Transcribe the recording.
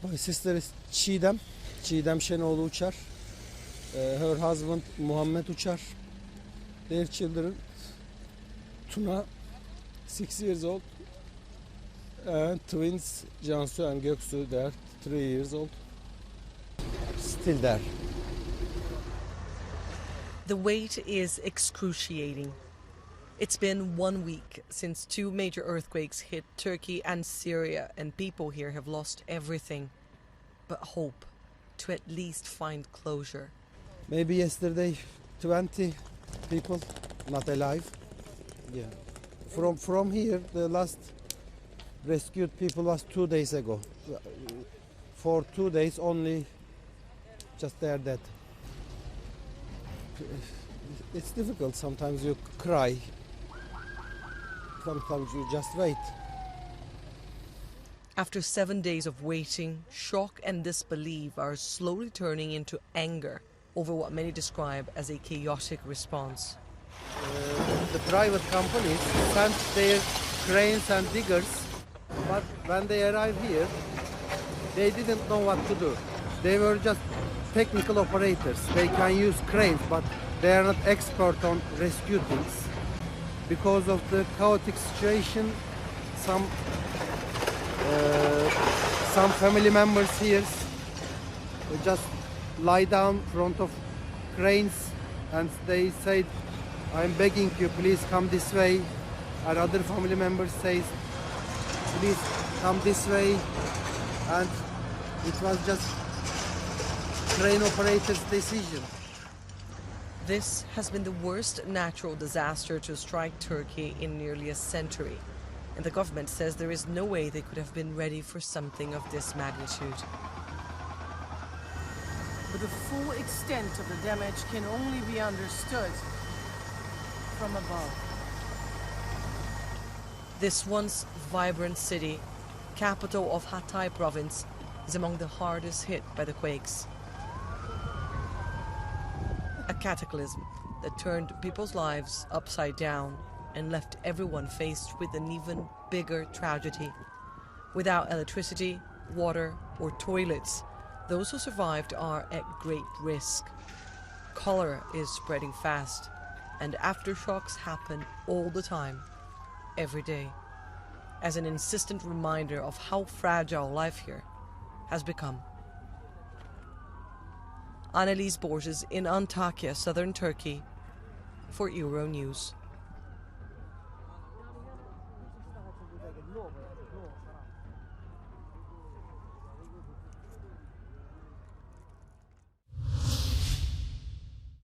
My sister is Çiğdem. Çiğdem Şenoğlu Uçar. Her husband Muhammed Uçar. Their children Tuna, 6 years old. And twins Cansu and Göksu, they are 3 years old. Still there. The wait is excruciating. It's been 1 week since 2 major earthquakes hit Turkey and Syria, and people here have lost everything but hope to at least find closure. Maybe yesterday 20 people not alive. Yeah. From here, the last rescued people was 2 days ago. For 2 days only, just they are dead. It's difficult. Sometimes you cry. Sometimes you just wait. After 7 days of waiting, shock and disbelief are slowly turning into anger over what many describe as a chaotic response. The private companies sent their cranes and diggers, but when they arrived here, they didn't know what to do. They were just technical operators. They can use cranes, but they are not expert on rescue things. Because of the chaotic situation, some family members here just lie down in front of cranes and they said, "I'm begging you, please come this way." And other family members say, "Please come this way." And it was just crane operators' decision. This has been the worst natural disaster to strike Turkey in nearly a century, and the government says there is no way they could have been ready for something of this magnitude. But the full extent of the damage can only be understood from above. This once vibrant city, capital of Hatay province, is among the hardest hit by the quakes. A cataclysm that turned people's lives upside down and left everyone faced with an even bigger tragedy. Without electricity, water, or toilets, those who survived are at great risk. Cholera is spreading fast, and aftershocks happen all the time, every day, as an insistent reminder of how fragile life here has become. Annelies Borges in Antakya, southern Turkey, for Euronews.